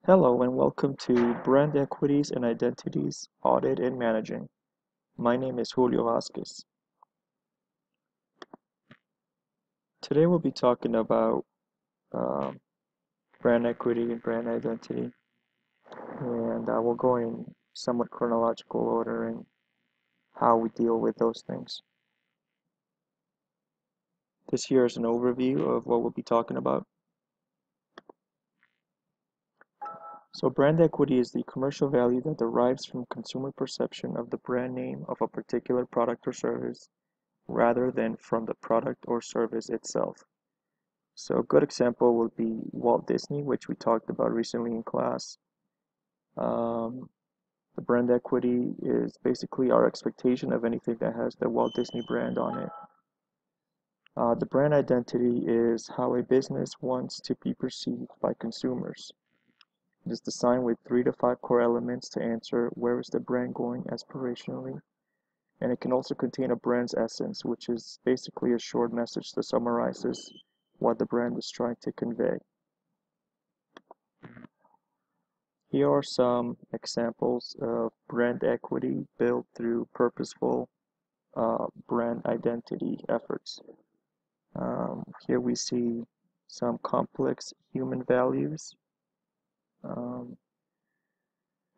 Hello and welcome to Brand Equities and Identities, Audit and Managing. My name is Julio Vasquez. Today we'll be talking about um, brand equity and brand identity, and we'll go in somewhat chronological order and how we deal with those things. This here is an overview of what we'll be talking about. So brand equity is the commercial value that derives from consumer perception of the brand name of a particular product or service rather than from the product or service itself. So a good example would be Walt Disney, which we talked about recently in class. Um, the brand equity is basically our expectation of anything that has the Walt Disney brand on it. The brand identity is how a business wants to be perceived by consumers. It is designed with 3 to 5 core elements to answer where is the brand going aspirationally, and it can also contain a brand's essence, which is basically a short message that summarizes what the brand is trying to convey. Here are some examples of brand equity built through purposeful brand identity efforts. Here we see some complex human values um,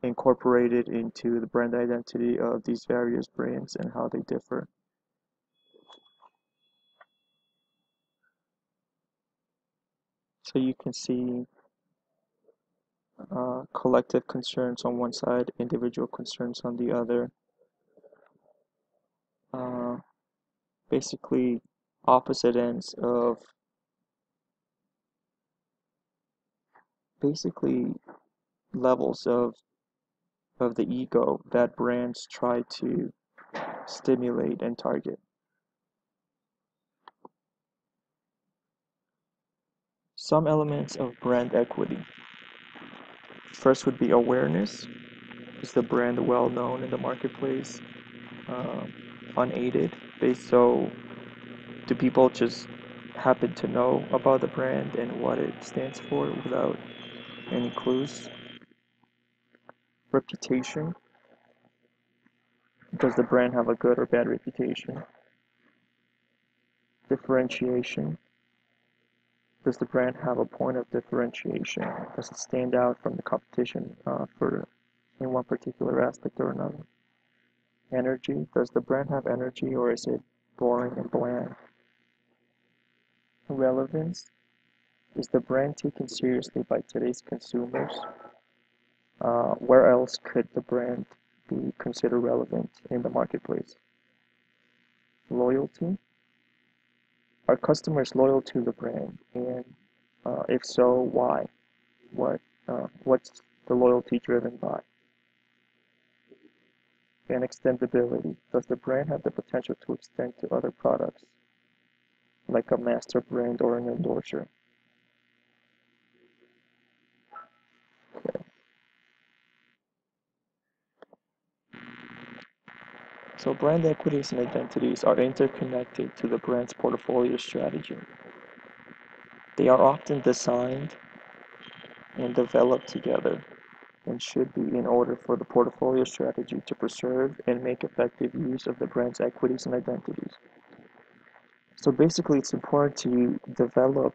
incorporated into the brand identity of these various brands and how they differ. So you can see collective concerns on one side, individual concerns on the other. Uh, Basically opposite ends of basically levels of the ego that brands try to stimulate and target. Some elements of brand equity. First would be awareness. Is the brand well known in the marketplace? Uh, Unaided. So do people just happen to know about the brand and what it stands for without any clues? Reputation. Does the brand have a good or bad reputation? Differentiation. Does the brand have a point of differentiation? Does it stand out from the competition for in one particular aspect or another? Energy. Does the brand have energy or is it boring and bland? Relevance. Is the brand taken seriously by today's consumers? Where else could the brand be considered relevant in the marketplace? Loyalty. Are customers loyal to the brand? And if so, why? What's the loyalty driven by? And extendability. Does the brand have the potential to extend to other products, like a master brand or an endorser? Okay. So brand equities and identities are interconnected to the brand's portfolio strategy. They are often designed and developed together and should be in order for the portfolio strategy to preserve and make effective use of the brand's equities and identities. So basically, it's important to develop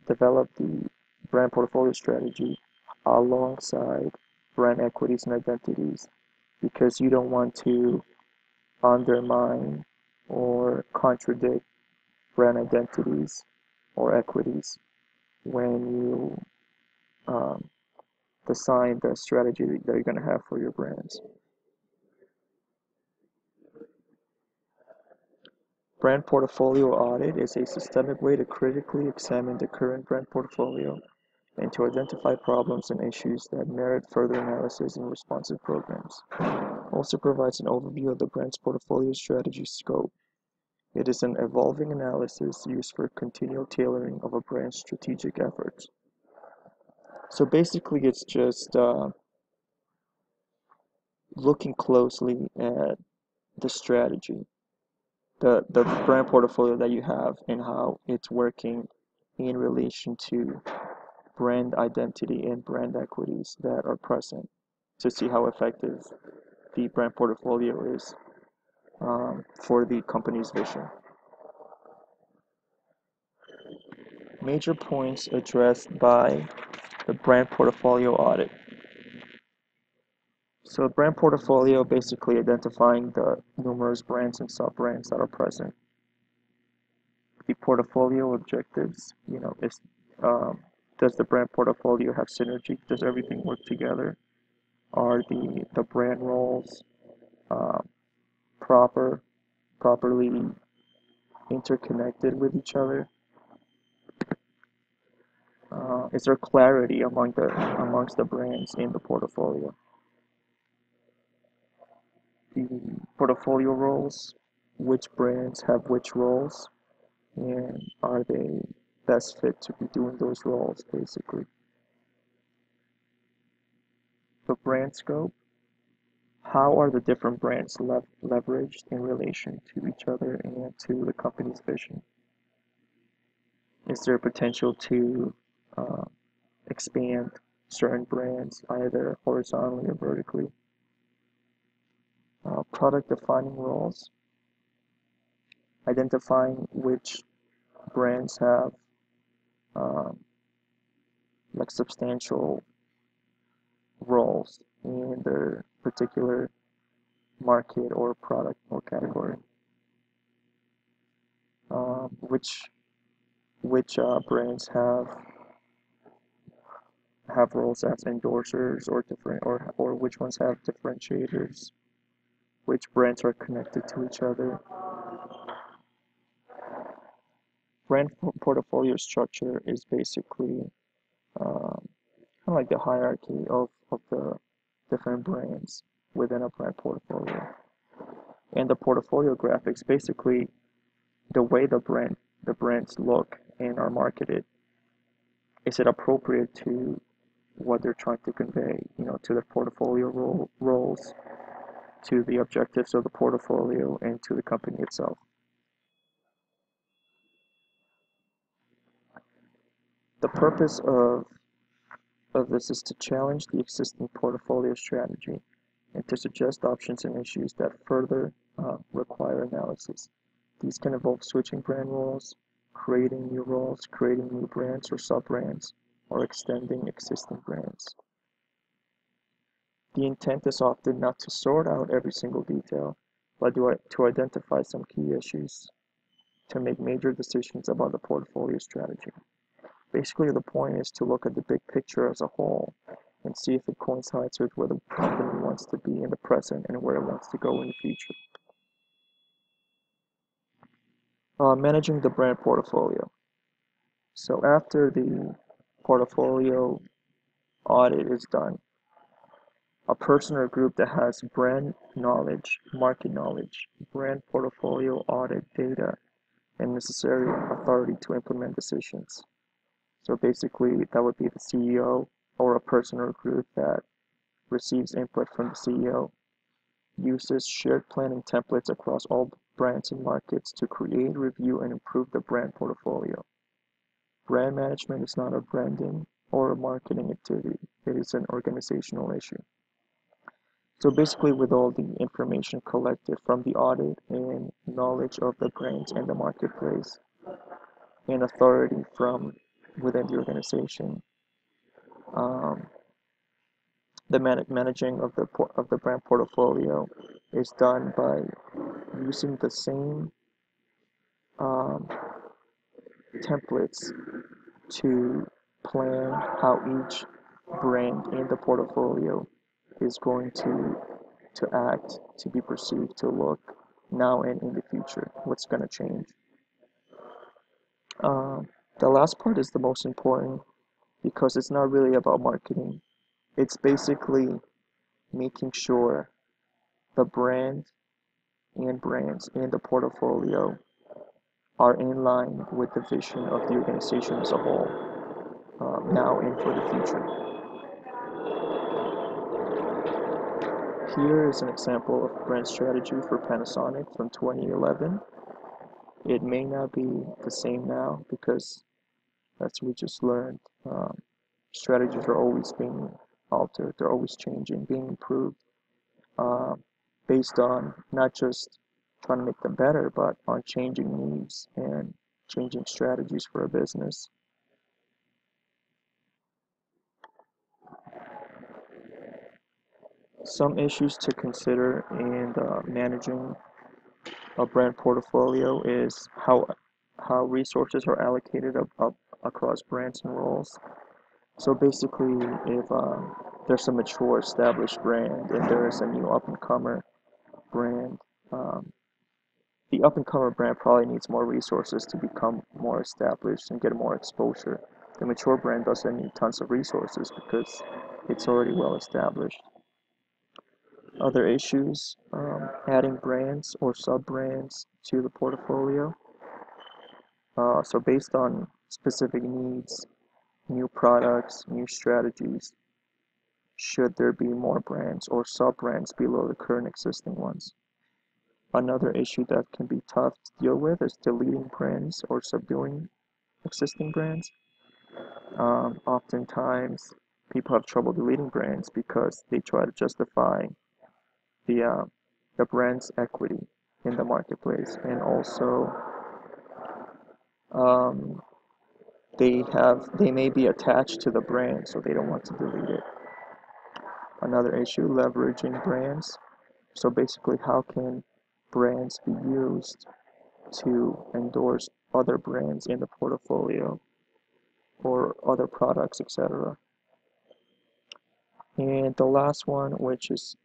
the brand portfolio strategy alongside brand equities and identities because you don't want to undermine or contradict brand identities or equities when you um, design the strategy that you're going to have for your brands. Brand portfolio audit is a systemic way to critically examine the current brand portfolio and to identify problems and issues that merit further analysis in responsive programs. Also provides an overview of the brand's portfolio strategy scope. It is an evolving analysis used for continual tailoring of a brand's strategic efforts. So basically, it's just looking closely at the strategy, the brand portfolio that you have, and how it's working in relation to brand identity and brand equities that are present to see how effective the brand portfolio is for the company's vision. Major points addressed by the brand portfolio audit. So brand portfolio basically identifying the numerous brands and sub-brands that are present. The portfolio objectives, is does the brand portfolio have synergy? Does everything work together? Are the brand roles uh, properly interconnected with each other? Is there clarity amongst the brands in the portfolio? The portfolio roles, which brands have which roles, and are they best fit to be doing those roles, basically. The brand scope, how are the different brands leveraged in relation to each other and to the company's vision? Is there potential to uh, expand certain brands either horizontally or vertically? Product defining roles, identifying which brands have um, like substantial roles in their particular market or product or category. Which brands have roles as endorsers or different or which ones have differentiators? Which brands are connected to each other? Brand portfolio structure is basically kind of like the hierarchy of the different brands within a brand portfolio. And the portfolio graphics, basically the way the brands look and are marketed. Is it appropriate to what they're trying to convey, to the portfolio roles, to the objectives of the portfolio, and to the company itself? The purpose of this is to challenge the existing portfolio strategy and to suggest options and issues that further require analysis. These can involve switching brand roles, creating new roles, creating new brands or sub-brands, or extending existing brands. The intent is often not to sort out every single detail, but to identify some key issues to make major decisions about the portfolio strategy. Basically, the point is to look at the big picture as a whole and see if it coincides with where the company wants to be in the present and where it wants to go in the future. Managing the brand portfolio. So after the portfolio audit is done, a person or group that has brand knowledge, market knowledge, brand portfolio audit data, and necessary authority to implement decisions. So basically, that would be the CEO or a person or group that receives input from the CEO, uses shared planning templates across all brands and markets to create, review, and improve the brand portfolio. Brand management is not a branding or a marketing activity, it is an organizational issue. So basically, with all the information collected from the audit and knowledge of the brands and the marketplace and authority from within the organization, um, the managing of the brand portfolio is done by using the same um, templates to plan how each brand in the portfolio is going to act, to be perceived, to look now and in the future. What's going to change? Um, the last part is the most important because it's not really about marketing. It's basically making sure the brand and brands in the portfolio are in line with the vision of the organization as a whole, now and for the future. Here is an example of brand strategy for Panasonic from 2011. It may not be the same now because, as we just learned, Strategies are always being altered, they're always changing, being improved, uh, based on not just trying to make them better, but on changing needs and changing strategies for a business. Some issues to consider in managing a brand portfolio is how resources are allocated up across brands and roles. So basically, if there's a mature established brand and there is a new up and comer brand, um, the up and comer brand probably needs more resources to become more established and get more exposure. The mature brand doesn't need tons of resources because it's already well established. Other issues, adding brands or sub-brands to the portfolio. So based on specific needs, new products, new strategies, should there be more brands or sub-brands below the current existing ones? Another issue that can be tough to deal with is deleting brands or subduing existing brands. Oftentimes, people have trouble deleting brands because they try to justify the uh, the brand's equity in the marketplace, and also um, they may be attached to the brand, so they don't want to delete it. Another issue, leveraging brands. So basically, how can brands be used to endorse other brands in the portfolio or other products, etc. And the last one, which is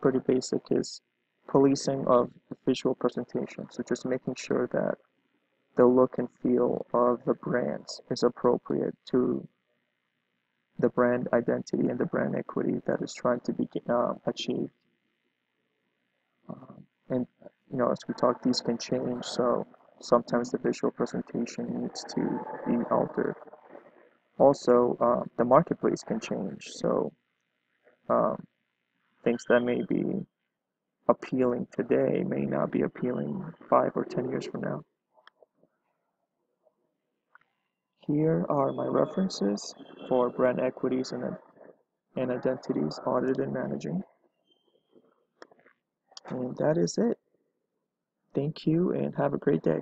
pretty basic, is policing of the visual presentation. So just making sure that the look and feel of the brands is appropriate to the brand identity and the brand equity that is trying to be achieved. And as we talk, these can change, so sometimes the visual presentation needs to be altered. Also, the marketplace can change, so um, things that may be appealing today may not be appealing 5 or 10 years from now. Here are my references for brand equities and identities audited and managing. And that is it. Thank you and have a great day.